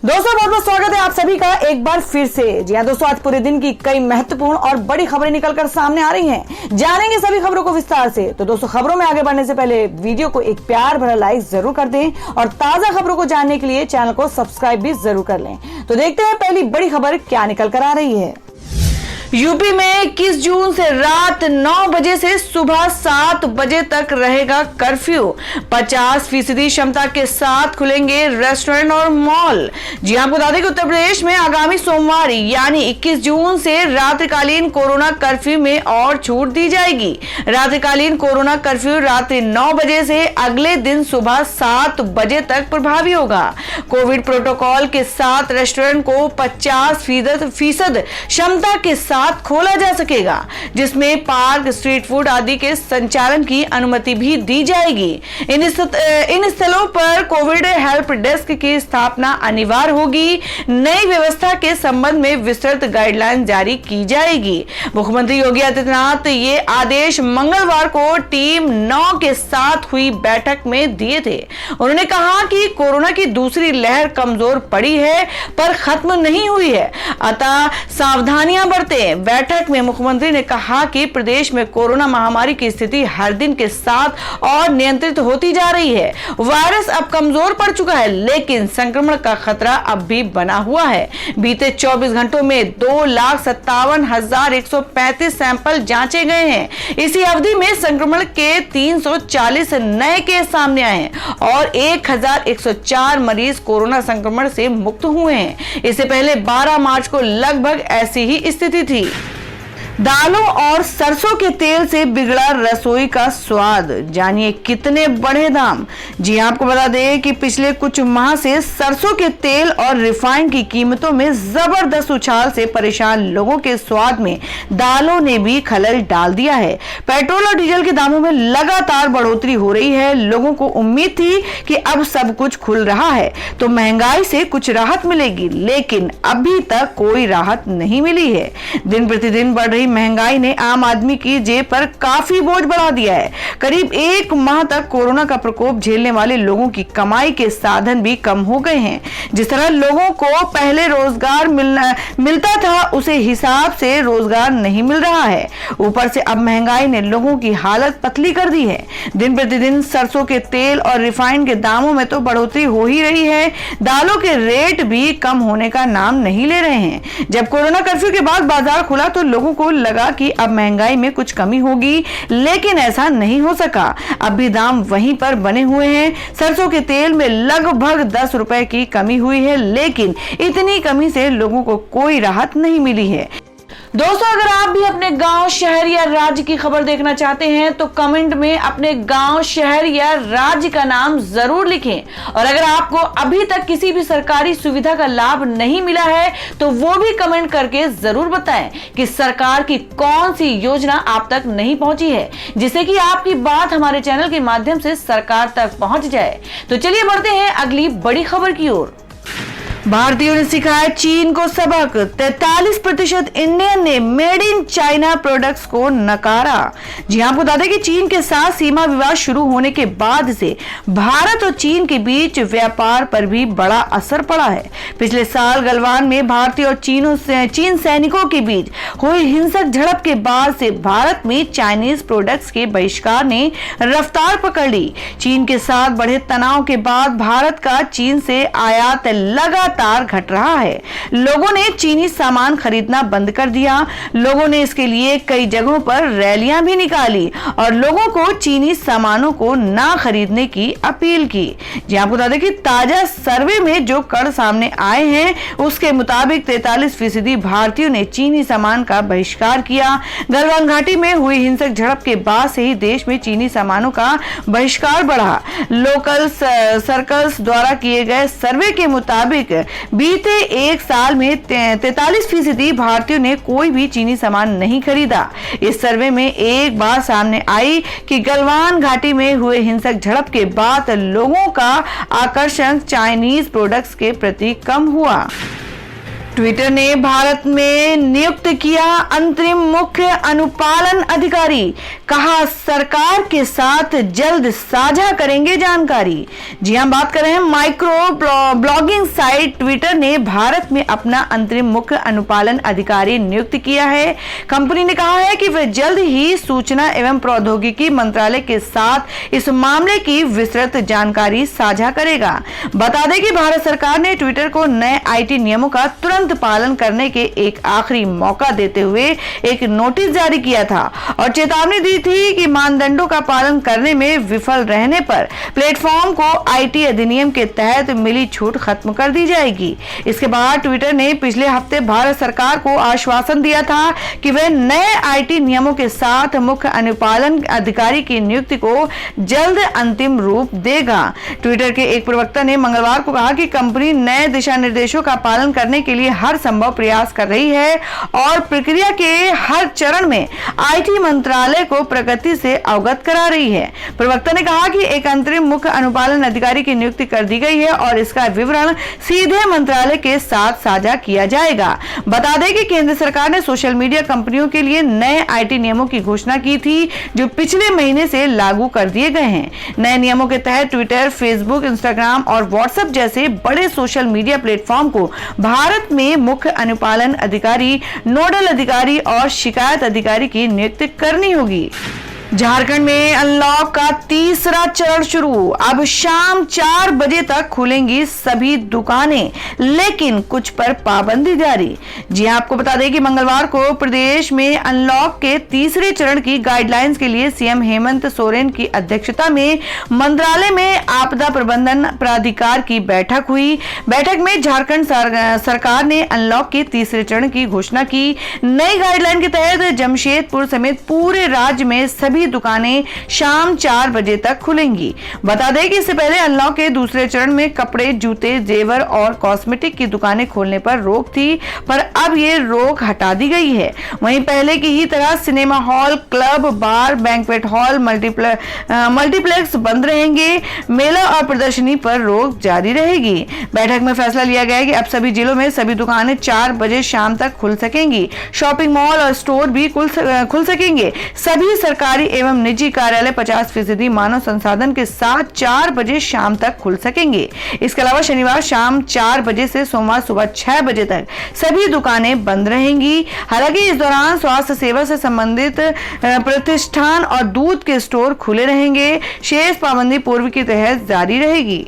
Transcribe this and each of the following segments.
दोस्तों बहुत बहुत स्वागत है आप सभी का एक बार फिर से। जी हाँ दोस्तों, आज पूरे दिन की कई महत्वपूर्ण और बड़ी खबरें निकलकर सामने आ रही हैं। जानेंगे सभी खबरों को विस्तार से। तो दोस्तों खबरों में आगे बढ़ने से पहले वीडियो को एक प्यार भरा लाइक जरूर कर दें और ताजा खबरों को जानने के लिए चैनल को सब्सक्राइब भी जरूर कर लें। तो देखते हैं पहली बड़ी खबर क्या निकल कर आ रही है। यूपी में 21 जून से रात 9 बजे से सुबह 7 बजे तक रहेगा कर्फ्यू। 50% क्षमता के साथ खुलेंगे रेस्टोरेंट और मॉल। जी आपको बता दें कि उत्तर प्रदेश में आगामी सोमवार यानी 21 जून से रात्रिकालीन कोरोना कर्फ्यू में और छूट दी जाएगी। रात्रिकालीन कोरोना कर्फ्यू रात्रि 9 बजे से अगले दिन सुबह 7 बजे तक प्रभावी होगा। कोविड प्रोटोकॉल के साथ रेस्टोरेंट को 50% क्षमता के साथ खोला जा सकेगा, जिसमें पार्क, स्ट्रीट फूड आदि के संचालन की अनुमति भी दी जाएगी। इन स्थलों पर कोविड हेल्प डेस्क की स्थापना अनिवार्य होगी। नई व्यवस्था के संबंध में विस्तृत गाइडलाइन जारी की जाएगी। मुख्यमंत्री योगी आदित्यनाथ ये आदेश मंगलवार को टीम 9 के साथ हुई बैठक में दिए थे। उन्होंने कहा कि कोरोना की दूसरी लहर कमजोर पड़ी है पर खत्म नहीं हुई है, अतः सावधानियां बरतें। बैठक में मुख्यमंत्री ने कहा कि प्रदेश में कोरोना महामारी की स्थिति हर दिन के साथ और नियंत्रित होती जा रही है। वायरस अब कमजोर पड़ चुका है, लेकिन संक्रमण का खतरा अब भी बना हुआ है। बीते 24 घंटों में 2,57,135 सैंपल जांचे गए हैं। इसी अवधि में संक्रमण के 340 नए केस सामने आए हैं और 1,104 मरीज कोरोना संक्रमण से मुक्त हुए हैं। इससे पहले 12 मार्च को लगभग ऐसी ही स्थिति थी। दालों और सरसों के तेल से बिगड़ा रसोई का स्वाद, जानिए कितने बढ़े दाम। जी आपको बता दें कि पिछले कुछ माह से सरसों के तेल और रिफाइंड की कीमतों में जबरदस्त उछाल से परेशान लोगों के स्वाद में दालों ने भी खलल डाल दिया है। पेट्रोल और डीजल के दामों में लगातार बढ़ोतरी हो रही है। लोगों को उम्मीद थी कि अब सब कुछ खुल रहा है तो महंगाई से कुछ राहत मिलेगी, लेकिन अभी तक कोई राहत नहीं मिली है। दिन प्रतिदिन बढ़ रही महंगाई ने आम आदमी की जेब पर काफी बोझ बढ़ा दिया है। करीब 1 माह तक कोरोना का प्रकोप झेलने वाले लोगों की कमाई के साधन भी कम हो गए हैं। जिस तरह लोगों को पहले रोजगार मिलता था, उसे हिसाब से रोजगार नहीं मिल रहा है। ऊपर से अब महंगाई ने लोगों की हालत पतली कर दी है। दिन प्रतिदिन सरसों के तेल और रिफाइंड के दामों में तो बढ़ोतरी हो ही रही है, दालों के रेट भी कम होने का नाम नहीं ले रहे हैं। जब कोरोना कर्फ्यू के बाद बाजार खुला तो लोगों को लगा कि अब महंगाई में कुछ कमी होगी, लेकिन ऐसा नहीं हो सका। अब भी दाम वहीं पर बने हुए हैं। सरसों के तेल में लगभग 10 रुपए की कमी हुई है, लेकिन इतनी कमी से लोगों को कोई राहत नहीं मिली है। दोस्तों अगर आप भी अपने गांव, शहर या राज्य की खबर देखना चाहते हैं तो कमेंट में अपने गांव, शहर या राज्य का नाम जरूर लिखें। और अगर आपको अभी तक किसी भी सरकारी सुविधा का लाभ नहीं मिला है तो वो भी कमेंट करके जरूर बताएं कि सरकार की कौन सी योजना आप तक नहीं पहुंची है, जिससे कि आपकी बात हमारे चैनल के माध्यम से सरकार तक पहुंच जाए। तो चलिए बढ़ते हैं अगली बड़ी खबर की ओर। भारतीयों ने सिखाया चीन को सबक। 43% इंडियन ने मेड इन चाइना प्रोडक्ट्स को नकारा। जी आपको बता दें कि चीन के साथ सीमा विवाद शुरू होने के बाद से भारत और चीन के बीच व्यापार पर भी बड़ा असर पड़ा है। पिछले साल गलवान में भारतीय और चीन सैनिकों के बीच हुई हिंसक झड़प के बाद से भारत में चाइनीज प्रोडक्ट्स के बहिष्कार ने रफ्तार पकड़ ली। चीन के साथ बढ़े तनाव के बाद भारत का चीन से आयात लगातार घट रहा है। लोगों ने चीनी सामान खरीदना बंद कर दिया। लोगों ने इसके लिए कई जगहों पर रैलियां भी निकाली और लोगों को चीनी सामानों को ना खरीदने की अपील की। जी आपको बता दें कि ताजा सर्वे में जो कड़ सामने आए हैं उसके मुताबिक 43% भारतीयों ने चीनी सामान का बहिष्कार किया। गलवान घाटी में हुई हिंसक झड़प के बाद से ही देश में चीनी सामानों का बहिष्कार बढ़ा। लोकल सर्कल्स द्वारा किए गए सर्वे के मुताबिक बीते 1 साल में 43% भारतीयों ने कोई भी चीनी सामान नहीं खरीदा। इस सर्वे में एक बात सामने आई कि गलवान घाटी में हुए हिंसक झड़प के बाद लोगों का आकर्षण चाइनीज प्रोडक्ट्स के प्रति कम हुआ। ट्विटर ने भारत में नियुक्त किया अंतरिम मुख्य अनुपालन अधिकारी, कहा सरकार के साथ जल्द साझा करेंगे जानकारी। जी हम बात कर रहे हैं माइक्रो ब्लॉगिंग साइट ट्विटर ने भारत में अपना अंतरिम मुख्य अनुपालन अधिकारी नियुक्त किया है। कंपनी ने कहा है कि वह जल्द ही सूचना एवं प्रौद्योगिकी मंत्रालय के साथ इस मामले की विस्तृत जानकारी साझा करेगा। बता दें कि भारत सरकार ने ट्विटर को नए आईटी नियमों का तुरंत पालन करने के एक आखिरी मौका देते हुए एक नोटिस जारी किया था और चेतावनी दी थी कि मानदंडों का पालन करने में विफल रहने पर प्लेटफॉर्म को आईटी अधिनियम के तहत मिली छूट खत्म कर दी जाएगी। इसके बाद ट्विटर ने पिछले हफ्ते भारत सरकार को आश्वासन दिया था कि वह नए आईटी नियमों के साथ मुख्य अनुपालन अधिकारी की नियुक्ति को जल्द अंतिम रूप देगा। ट्विटर के एक प्रवक्ता ने मंगलवार को कहा कि कंपनी नए दिशा निर्देशों का पालन करने के लिए हर संभव प्रयास कर रही है और प्रक्रिया के हर चरण में आईटी मंत्रालय को प्रगति से अवगत करा रही है। प्रवक्ता ने कहा कि एक अंतरिम मुख्य अनुपालन अधिकारी की नियुक्ति कर दी गई है और इसका विवरण सीधे मंत्रालय के साथ साझा किया जाएगा। बता दें कि केंद्र सरकार ने सोशल मीडिया कंपनियों के लिए नए आईटी नियमों की घोषणा की थी जो पिछले महीने से लागू कर दिए गए हैं। नए नियमों के तहत ट्विटर, फेसबुक, इंस्टाग्राम और व्हाट्सएप जैसे बड़े सोशल मीडिया प्लेटफॉर्म को भारत में मुख्य अनुपालन अधिकारी, नोडल अधिकारी और शिकायत अधिकारी की नियुक्ति करनी होगी। झारखंड में अनलॉक का तीसरा चरण शुरू। अब शाम 4 बजे तक खुलेंगी सभी दुकानें, लेकिन कुछ पर पाबंदी जारी। जी आपको बता दें कि मंगलवार को प्रदेश में अनलॉक के तीसरे चरण की गाइडलाइंस के लिए सीएम हेमंत सोरेन की अध्यक्षता में मंत्रालय में आपदा प्रबंधन प्राधिकार की बैठक हुई। बैठक में झारखंड सरकार ने अनलॉक के तीसरे चरण की घोषणा की। नई गाइडलाइन के तहत जमशेदपुर समेत पूरे राज्य में सभी दुकानें शाम 4 बजे तक खुलेंगी। बता दें कि इससे पहले अनलॉक के दूसरे चरण में कपड़े, जूते, जेवर और कॉस्मेटिक की दुकानें खोलने पर रोक थी, पर अब ये रोक हटा दी गई है। वहीं पहले की ही तरह सिनेमा हॉल, क्लब, बार, बैंक्वेट हॉल, मल्टीप्लेक्स बंद रहेंगे। मेला और प्रदर्शनी पर रोक जारी रहेगी। बैठक में फैसला लिया गया है कि अब सभी जिलों में सभी दुकानें 4 बजे शाम तक खुल सकेंगी। शॉपिंग मॉल और स्टोर भी खुल सकेंगे। सभी सरकारी एवं निजी कार्यालय 50% मानव संसाधन के साथ 4 बजे शाम तक खुल सकेंगे। इसके अलावा शनिवार शाम 4 बजे से सोमवार सुबह 6 बजे तक सभी दुकानें बंद रहेंगी। हालांकि इस दौरान स्वास्थ्य सेवा से संबंधित प्रतिष्ठान और दूध के स्टोर खुले रहेंगे। शेष पाबंदी पूर्व के तहत जारी रहेगी।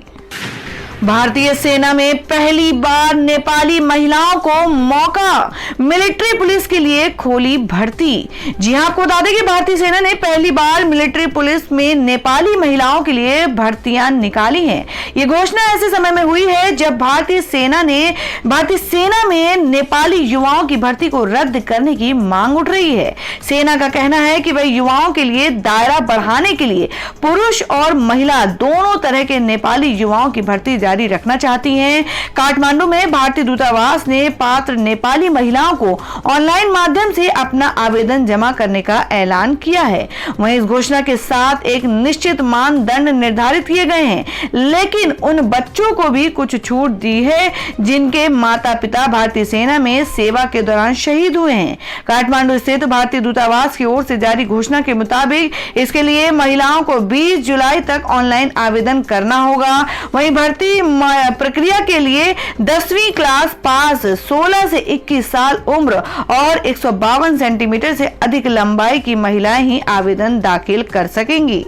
भारतीय सेना में पहली बार नेपाली महिलाओं को मौका, मिलिट्री पुलिस के लिए खोली भर्ती। जी हां, आपको बता दें कि भारतीय सेना ने पहली बार मिलिट्री पुलिस में नेपाली महिलाओं के लिए भर्तियां निकाली हैं। ये घोषणा ऐसे समय में हुई है जब भारतीय सेना में नेपाली युवाओं की भर्ती को रद्द करने की मांग उठ रही है। सेना का कहना है कि वह युवाओं के लिए दायरा बढ़ाने के लिए पुरुष और महिला दोनों तरह के नेपाली युवाओं की भर्ती जारी रखना चाहती हैं। काठमांडू में भारतीय दूतावास ने पात्र नेपाली महिलाओं को ऑनलाइन माध्यम से अपना आवेदन जमा करने का ऐलान किया है। वहीं इस घोषणा के साथ एक निश्चित मानदंड निर्धारित किए गए हैं, लेकिन उन बच्चों को भी कुछ छूट दी है जिनके माता पिता भारतीय सेना में सेवा के दौरान शहीद हुए हैं। काठमांडू स्थित भारतीय दूतावास की ओर से जारी घोषणा के मुताबिक इसके लिए महिलाओं को 20 जुलाई तक ऑनलाइन आवेदन करना होगा। वहीं भर्ती प्रक्रिया के लिए 10वीं क्लास पास, 16 से 21 साल उम्र और 152 सेंटीमीटर से अधिक लंबाई की महिलाएं ही आवेदन दाखिल कर सकेंगी।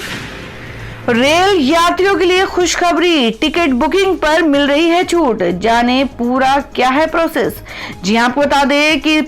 रेल यात्रियों के लिए खुशखबरी, टिकट बुकिंग पर मिल रही है छूट। जाने पूरा क्या है प्रोसेस। जी आपको बता दें कि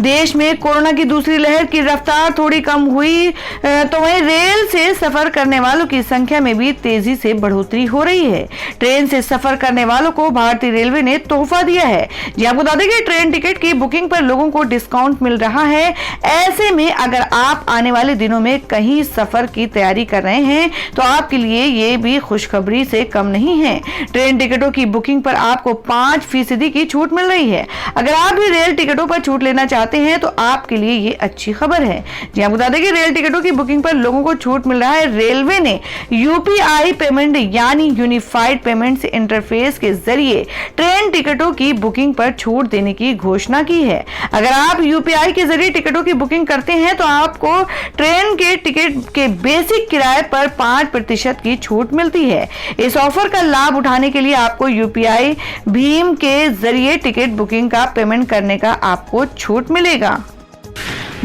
देश में कोरोना की दूसरी लहर की रफ्तार थोड़ी कम हुई तो वहीं रेल से सफर करने वालों की संख्या में भी तेजी से बढ़ोतरी हो रही है। ट्रेन से सफर करने वालों को भारतीय रेलवे ने तोहफा दिया है। जी आपको बता दें कि ट्रेन टिकट की बुकिंग पर लोगों को डिस्काउंट मिल रहा है। ऐसे में अगर आप आने वाले दिनों में कहीं सफर की तैयारी कर रहे हैं तो आप आपके लिए ये भी खुशखबरी से कम नहीं है। ट्रेन टिकटों की बुकिंग पर आपको 5% की छूट मिल रही है। अगर आप भी रेल टिकटों पर छूट लेना चाहते हैं तो आपके लिए ये अच्छी खबर है। जी आप बता दें कि रेल टिकटों की बुकिंग पर लोगों को छूट मिल रहा है। रेलवे ने यूपीआई पेमेंट यानी यूनिफाइड पेमेंट इंटरफेस के जरिए ट्रेन टिकटों की बुकिंग पर छूट देने की घोषणा की है। अगर आप यूपीआई के जरिए टिकटों की बुकिंग करते हैं तो आपको ट्रेन के टिकट के बेसिक किराए पर 5% की छूट मिलती है। इस ऑफर का लाभ उठाने के लिए आपको यूपीआई भीम के जरिए टिकट बुकिंग का पेमेंट करने का आपको छूट मिलेगा।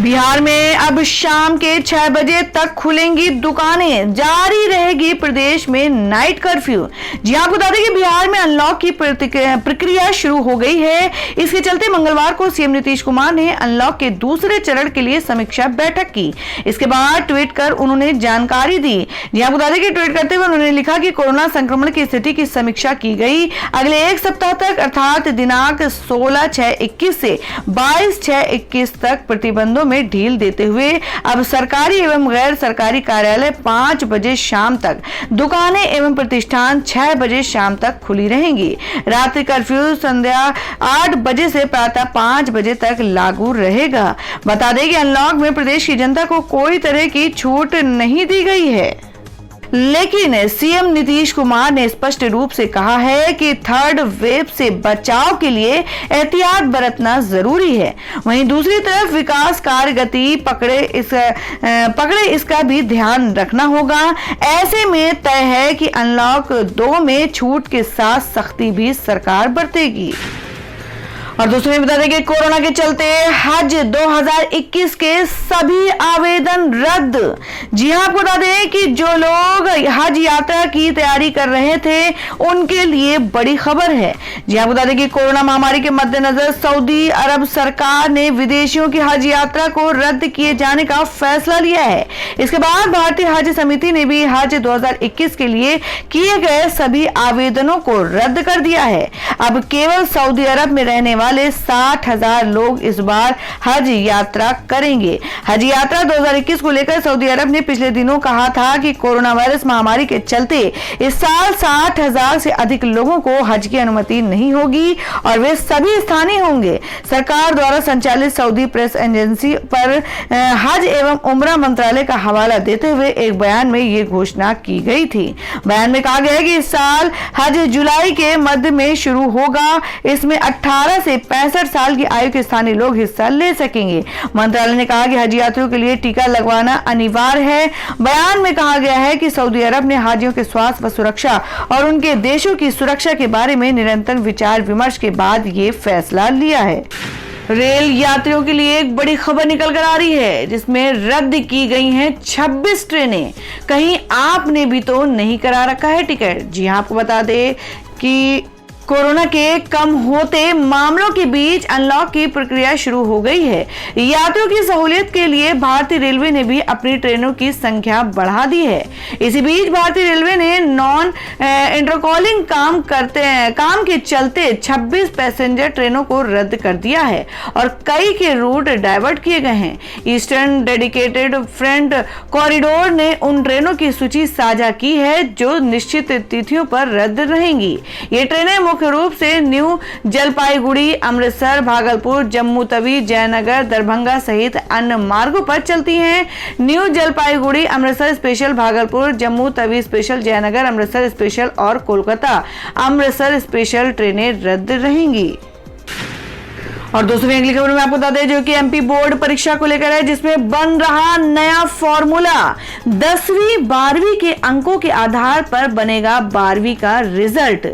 बिहार में अब शाम के 6 बजे तक खुलेंगी दुकानें, जारी रहेगी प्रदेश में नाइट कर्फ्यू। जी आपको बता दें कि बिहार में अनलॉक की प्रक्रिया शुरू हो गई है। इसके चलते मंगलवार को सीएम नीतीश कुमार ने अनलॉक के दूसरे चरण के लिए समीक्षा बैठक की। इसके बाद ट्वीट कर उन्होंने जानकारी दी। जी आपको बता दें कि ट्वीट करते हुए उन्होंने लिखा कि कोरोना संक्रमण की स्थिति की समीक्षा की गई। अगले एक सप्ताह तक अर्थात दिनांक 16/6/21 से 22/6/21 तक प्रतिबंधों में ढील देते हुए अब सरकारी एवं गैर सरकारी कार्यालय 5 बजे शाम तक, दुकानें एवं प्रतिष्ठान 6 बजे शाम तक खुली रहेंगी। रात्रि कर्फ्यू संध्या 8 बजे से प्रातः 5 बजे तक लागू रहेगा। बता दें कि अनलॉक में प्रदेश की जनता को कोई तरह की छूट नहीं दी गई है, लेकिन सीएम नीतीश कुमार ने स्पष्ट रूप से कहा है कि थर्ड वेव से बचाव के लिए एहतियात बरतना जरूरी है। वहीं दूसरी तरफ विकास कार्य गति पकड़े इसका भी ध्यान रखना होगा। ऐसे में तय है कि अनलॉक 2 में छूट के साथ सख्ती भी सरकार बरतेगी। और दोस्तों बता दें कि कोरोना के चलते हज 2021 के सभी आवेदन रद्द। जी हां आपको बता दें कि जो लोग हज यात्रा की तैयारी कर रहे थे उनके लिए बड़ी खबर है। जी आपको बता दें कि कोरोना महामारी के मद्देनजर सऊदी अरब सरकार ने विदेशियों की हज यात्रा को रद्द किए जाने का फैसला लिया है। इसके बाद भारतीय हज समिति ने भी हज 2021 के लिए किए गए सभी आवेदनों को रद्द कर दिया है। अब केवल सऊदी अरब में रहने वाले 60,000 लोग इस बार हज यात्रा करेंगे। हज यात्रा 2021 को लेकर सऊदी अरब ने पिछले दिनों कहा था कि कोरोना वायरस महामारी के चलते इस साल 60,000 से अधिक लोगों को हज की अनुमति नहीं होगी और वे सभी स्थानीय होंगे। सरकार द्वारा संचालित सऊदी प्रेस एजेंसी पर हज एवं उम्रा मंत्रालय का हवाला देते हुए एक बयान में ये घोषणा की गई थी। बयान में कहा गया है कि इस साल हज जुलाई के मध्य में शुरू होगा। इसमें 18 से 65 साल की आयु के स्थानीय लोग हिस्सा ले सकेंगे। मंत्रालय ने कहा कि हज यात्रियों के लिए टीका लगवाना अनिवार्य है। बयान में कहा गया है कि सऊदी अरब ने हाजियों के स्वास्थ्य व सुरक्षा और उनके देशों की सुरक्षा के बारे में निरंतर विचार विमर्श के बाद ये फैसला लिया है। रेल यात्रियों के लिए एक बड़ी खबर निकल कर आ रही है, जिसमें रद्द की गई हैं 26 ट्रेनें। कहीं आपने भी तो नहीं करा रखा है टिकट। जी हाँ आपको बता दें कि कोरोना के कम होते मामलों के बीच अनलॉक की प्रक्रिया शुरू हो गई है। यात्रियों की सहूलियत के लिए भारतीय रेलवे ने भी अपनी ट्रेनों की संख्या बढ़ा दी है। इसी बीच भारतीय रेलवे ने नॉन इंटरकॉलिंग काम के चलते 26 पैसेंजर ट्रेनों को रद्द कर दिया है और कई के रूट डाइवर्ट किए गए हैं। ईस्टर्न डेडिकेटेड फ्रेंट कॉरिडोर ने उन ट्रेनों की सूची साझा की है जो निश्चित तिथियों पर रद्द रहेंगी। ये ट्रेनें मुख्य रूप से न्यू जलपाईगुड़ी, अमृतसर, भागलपुर, जम्मू तवी, जयनगर, दरभंगा सहित अन्य मार्गों पर चलती हैं। New Jalpaiguri Amritsar special, Bhagalpur Jammu Tawi special, Jaynagar Amritsar special और कोलकाता अमृतसर स्पेशल ट्रेनें रद्द रहेंगी। और दोस्तों अगली खबर में आपको बता दें जो कि एमपी बोर्ड परीक्षा को लेकर है, जिसमें बन रहा नया फॉर्मूला। 10वीं 12वीं के अंकों के आधार पर बनेगा 12वीं का रिजल्ट।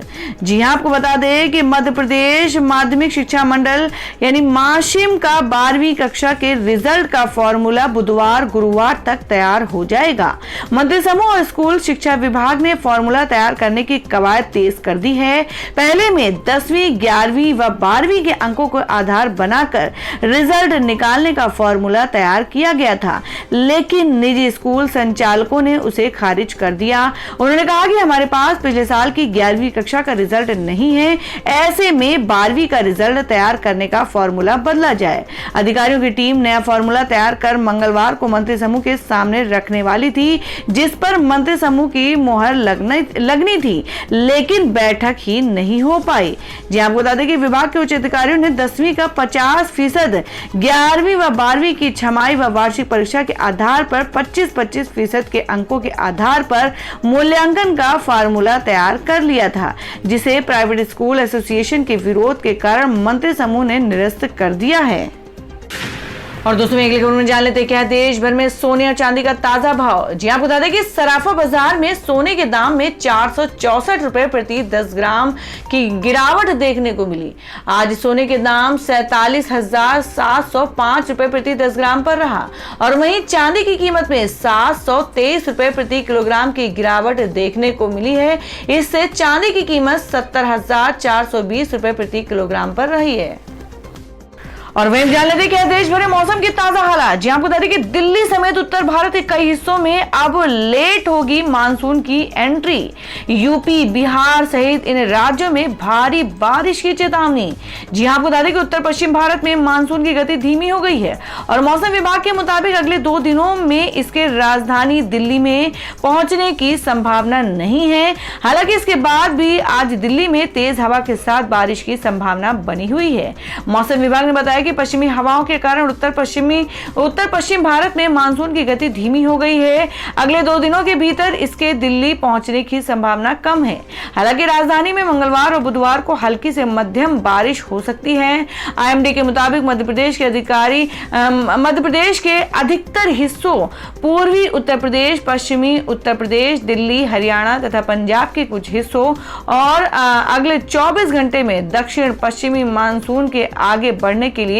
जी हां आपको बता दें कि मध्य प्रदेश माध्यमिक शिक्षा मंडल यानी माशिम का 12वीं कक्षा के रिजल्ट का फॉर्मूला बुधवार गुरुवार तक तैयार हो जाएगा। मंत्री समूह और स्कूल शिक्षा विभाग ने फॉर्मूला तैयार करने की कवायद तेज कर दी है। पहले में 10वीं 11वीं व 12वीं के अंकों को आधार बनाकर रिजल्ट निकालने का फॉर्मूला तैयार किया गया था, लेकिन निजी स्कूल संचालकों ने उसे खारिज कर दिया। उन्होंने कहा कि हमारे पास पिछले साल की 11वीं कक्षा का रिजल्ट नहीं है, ऐसे में 12वीं का रिजल्ट तैयार करने का फॉर्मूला बदला जाए। अधिकारियों की टीम नया फॉर्मूला तैयार कर मंगलवार को मंत्री समूह के सामने रखने वाली थी, जिस पर मंत्री समूह की मुहर लगनी थी, लेकिन बैठक ही नहीं हो पाई। जी आपको बता दें कि विभाग के उच्च अधिकारियों ने 10वीं का 50%, 11वीं व 12वीं की छमाही व वार्षिक परीक्षा के आधार पर 25-25% के अंकों के आधार पर मूल्यांकन का फार्मूला तैयार कर लिया था, जिसे प्राइवेट स्कूल एसोसिएशन के विरोध के कारण मंत्री समूह ने निरस्त कर दिया है। और दोस्तों एक खबर में जान लेते हैं क्या है देश भर में सोने और चांदी का ताजा भाव। जी आपको बता दें कि सराफा बाजार में सोने के दाम में 464 रुपए प्रति 10 ग्राम की गिरावट देखने को मिली। आज सोने के दाम 47,705 रुपए प्रति 10 ग्राम पर रहा और वहीं चांदी की कीमत में 723 रुपए प्रति किलोग्राम की गिरावट देखने को मिली है। इससे चांदी की कीमत 70,420 रुपए प्रति किलोग्राम पर रही है। और वहीं जान लेते हैं देश भर में मौसम की ताजा हालात। जी आपको बता दें कि दिल्ली समेत उत्तर भारत के कई हिस्सों में अब लेट होगी मानसून की एंट्री। यूपी, बिहार सहित इन राज्यों में भारी बारिश की चेतावनी। जी आपको बता दें कि उत्तर पश्चिम भारत में मानसून की गति धीमी हो गई है और मौसम विभाग के मुताबिक अगले 2 दिनों में इसके राजधानी दिल्ली में पहुंचने की संभावना नहीं है। हालांकि इसके बाद भी आज दिल्ली में तेज हवा के साथ बारिश की संभावना बनी हुई है। मौसम विभाग ने बताया कि पश्चिमी हवाओं के कारण उत्तर पश्चिम भारत में मानसून की गति धीमी हो गई है। अगले 2 दिनों के भीतर इसके दिल्ली पहुंचने की संभावना कम है। हालांकि राजधानी में मंगलवार और बुधवार को हल्की से मध्यम बारिश हो सकती है। आईएमडी के मुताबिक मध्य प्रदेश के अधिकतर हिस्सों, पूर्वी उत्तर प्रदेश, पश्चिमी उत्तर प्रदेश, दिल्ली, हरियाणा तथा पंजाब के कुछ हिस्सों और अगले 24 घंटे में दक्षिण पश्चिमी मानसून के आगे बढ़ने के लिए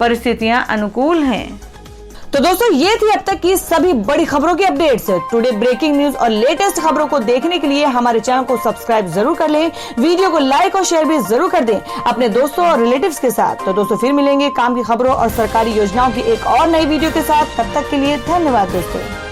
परिस्थितियां अनुकूल हैं। तो दोस्तों ये थी अब तक की सभी बड़ी खबरों की अपडेट्स। टुडे ब्रेकिंग न्यूज और लेटेस्ट खबरों को देखने के लिए हमारे चैनल को सब्सक्राइब जरूर कर लें, वीडियो को लाइक और शेयर भी जरूर कर दें अपने दोस्तों और रिलेटिव्स के साथ। तो दोस्तों फिर मिलेंगे काम की खबरों और सरकारी योजनाओं की एक और नई वीडियो के साथ। तब तक के लिए धन्यवाद दोस्तों।